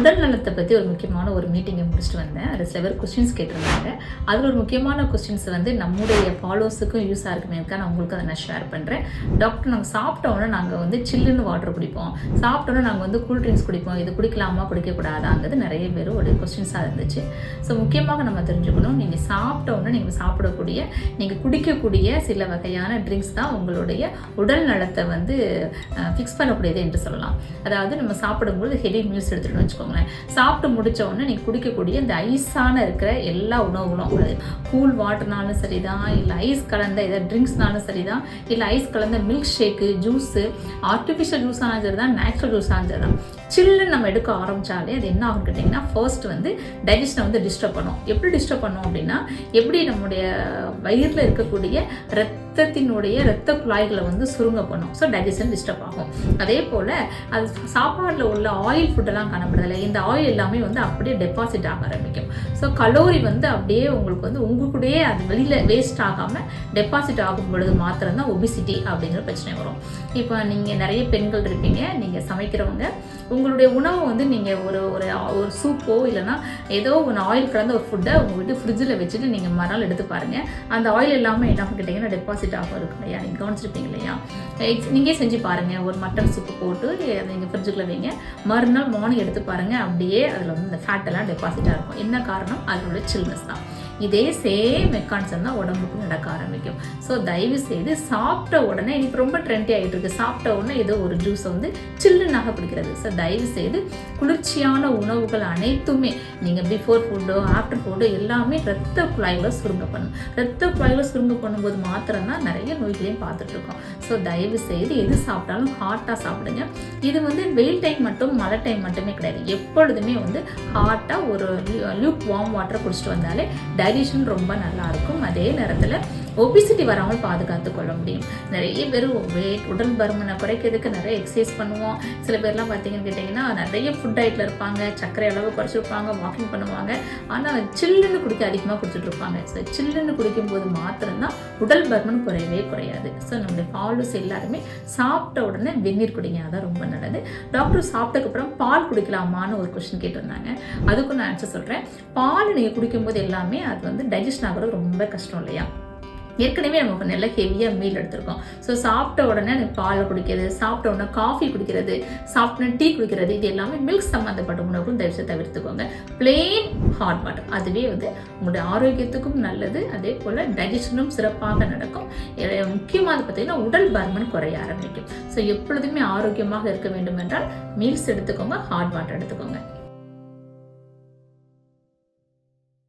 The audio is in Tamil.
உடல் நலத்தை பற்றி ஒரு முக்கியமான ஒரு மீட்டிங்கை முடிச்சுட்டு வந்தேன். அது சில பேர் கொஸ்டின்ஸ் கேட்டிருந்தாங்க. அதில் ஒரு முக்கியமான கொஸ்டின்ஸ் வந்து நம்முடைய ஃபாலோவர்ஸுக்கும் யூஸாக இருக்குமே நான் உங்களுக்கு அதை நான் ஷேர் பண்ணுறேன். டாக்டர், நாங்கள் சாப்பிட்டோன்னே நாங்கள் வந்து சில்லுன்னு வாட்டர் குடிப்போம், சாப்பிட்டோன்னே நாங்கள் வந்து கூல் ட்ரிங்க்ஸ் குடிப்போம், இது குடிக்கலாமா குடிக்கக்கூடாதாங்கிறது நிறைய பேர் ஒரு கொஸ்டின்ஸாக இருந்துச்சு. ஸோ முக்கியமாக நம்ம தெரிஞ்சுக்கணும், நீங்கள் சாப்பிட்டோன்னே நீங்கள் சாப்பிடக்கூடிய நீங்கள் குடிக்கக்கூடிய சில வகையான ட்ரிங்க்ஸ் தான் உங்களுடைய உடல் நலத்தை வந்து ஃபிக்ஸ் பண்ணக்கூடியது என்று சொல்லலாம். அதாவது நம்ம சாப்பிடும்போது ஹெவி மீல்ஸ் எடுத்துகிட்டு வச்சுக்கோங்களேன், சாப்பிட்டு முடித்த உடனே நீங்கள் குடிக்கக்கூடிய இந்த ஐஸான இருக்கிற எல்லா உணவுகளும், கூல் வாட்டர்னாலும் சரி தான், இல்லை ஐஸ் கலந்த எதாவது ட்ரிங்க்ஸ்னாலும் சரி தான், இல்லை ஐஸ் கலந்த மில்க் ஷேக்கு, ஜூஸு, ஆர்டிஃபிஷியல் ஜூஸானாலும் சரி தான், நேச்சுரல் ஜூஸானாலும் சரி தான், சில்லுன்னு நம்ம எடுக்க ஆரம்பித்தாலே அது என்ன ஆகும் கேட்டிங்கன்னா, ஃபர்ஸ்ட் வந்து டைஜஷனை வந்து டிஸ்டர்ப் பண்ணும். எப்படி டிஸ்டர்ப் பண்ணும் அப்படின்னா, எப்படி நம்முடைய வயிறில் இருக்கக்கூடிய ரத்தத்தினுடைய இரத்த குழாய்களை வந்து சுருங்க பண்ணும். ஸோ டைஜஷன் டிஸ்டர்ப் ஆகும். அதே போல் அது சாப்பாடில் உள்ள ஆயில் ஃபுட்டெல்லாம் காணப்படுதில்லை, இந்த ஆயில் எல்லாமே வந்து அப்படியே டெபாசிட் ஆக ஆரம்பிக்கும். ஸோ கலோரி வந்து அப்படியே உங்களுக்கு வந்து உங்களுக்குடையே அது வெளியில் வேஸ்ட் ஆகாமல் டெபாசிட் ஆகும் பொழுது மாத்திரம்தான் ஒபிசிட்டி அப்படிங்கிற பிரச்சனை வரும். இப்போ நீங்கள் நிறைய பெண்கள் இருப்பீங்க, நீங்கள் சமைக்கிறவங்க உங்களுடைய உணவை வந்து நீங்கள் ஒரு சூப்போ இல்லைனா ஏதோ ஒன்று ஆயில் கலந்த ஒரு ஃபுட்டை உங்கள் வீட்டு ஃப்ரிட்ஜில் வச்சுட்டு நீங்கள் மறுநாள் எடுத்து பாருங்கள். அந்த ஆயில் எல்லாமே என்ன கேட்டிங்கன்னா டெபாசிட் ஆகும் இருக்கும் இல்லையா, நீங்கள் கவனிச்சிருப்பீங்க இல்லையா. நீங்கள் செஞ்சு பாருங்கள், ஒரு மட்டன் சூப்பு போட்டு அதை நீங்கள் ஃப்ரிட்ஜுக்குள்ளே வைங்க, மறுநாள் மார்னிங் எடுத்து பாருங்கள், அப்படியே அதில் வந்து இந்த ஃபேட் எல்லாம் டெபாசிட்டாக இருக்கும். என்ன காரணம்? அதோட சில்னஸ் தான். இதே சேம் மெக்கானிசம் தான் உடம்புக்கு நடக்க ஆரம்பிக்கும். ஸோ தயவு செய்து சாப்பிட்ட உடனே, இப்போ ரொம்ப ட்ரெண்டி ஆகிட்டு இருக்கு, சாப்பிட்ட உடனே ஏதோ ஒரு ஜூஸை வந்து சில்லுனாக பிடிக்கிறது. ஸோ தயவு செய்து குளிர்ச்சியான உணவுகள் அனைத்துமே நீங்கள் பிஃபோர் ஃபுட்டோ ஆஃப்டர் ஃபுட்டோ எல்லாமே ரத்த குழாய்களை சுருங்க பண்ணும். ரத்த குழாய்களை சுருங்க பண்ணும்போது மாத்திரம்தான் நிறைய நோய்களையும் பார்த்துட்ருக்கோம். ஸோ தயவு செய்து எது சாப்பிட்டாலும் ஹாட்டாக சாப்பிடுங்க. இது வந்து வெயில் டைம் மட்டும் மழை டைம் மட்டுமே கிடையாது, எப்பொழுதுமே வந்து ஹாட்டாக ஒரு லியூக் வார்ம் வாட்டரை குடிச்சிட்டு வந்தாலே டைஜஷன் ரொம்ப நல்லா இருக்கும். அதே நேரத்தில் ஒபிசிட்டி வராமல் பாதுகாத்து கொள்ள முடியும். நிறைய பேர் உடல் பருமனை குறைக்கிறதுக்கு நிறைய எக்ஸசைஸ் பண்ணுவோம். சில பேர்லாம் பார்த்தீங்கன்னு கேட்டிங்கன்னா நிறைய ஃபுட் டயட்டில் இருப்பாங்க, சர்க்கரை அளவு குறைச்சிருப்பாங்க, வாக்கிங் பண்ணுவாங்க, ஆனால் சில்லுன்னு குடிக்க அதிகமாக குடிச்சிட்டு இருப்பாங்க. ஸோ சில்லுன்னு குடிக்கும்போது மாத்திரம்தான் உடல் பருமன் குறையவே குறையாது. ஸோ நம்மளுடைய ஃபாலோவர்ஸ் எல்லாருமே சாப்பிட்ட உடனே வெந்நீர் குடிங்க, அதான் ரொம்ப நல்லது. டாக்டர் சாப்பிட்டதுக்கப்புறம் பால் குடிக்கலாமான்னு ஒரு கொஸ்டின் கேட்டிருந்தாங்க. அதுக்கும் நான் ஆன்சர் சொல்கிறேன். பால் நீங்கள் குடிக்கும்போது எல்லாமே அது வந்து டைஜஷன் ஆகிறது ரொம்ப கஷ்டம் இல்லையா. ஏற்கனவே நம்ம நல்லா ஹெவியாக மீல் எடுத்திருக்கோம். ஸோ சாப்பிட்ட உடனே எனக்கு பால் குடிக்கிறது, சாப்பிட்ட உடனே காஃபி குடிக்கிறது, சாப்பிட்ட டீ குடிக்கிறது, இது எல்லாமே மில்க் சம்மந்தப்பட்ட உணவுகளும் தயவுசெய்து தவிர்த்துக்கோங்க. பிளெயின் ஹாட் வாட்டர் அதுவே வந்து உங்களுடைய ஆரோக்கியத்துக்கும் நல்லது. அதே போல் டைஜஷனும் சிறப்பாக நடக்கும். முக்கியமாக பார்த்தீங்கன்னா உடல் பருமன் குறைய ஆரம்பிக்கும். ஸோ எப்பொழுதுமே ஆரோக்கியமாக இருக்க வேண்டும் என்றால் மீல்ஸ் எடுத்துக்கோங்க, ஹாட் வாட்டர் எடுத்துக்கோங்க.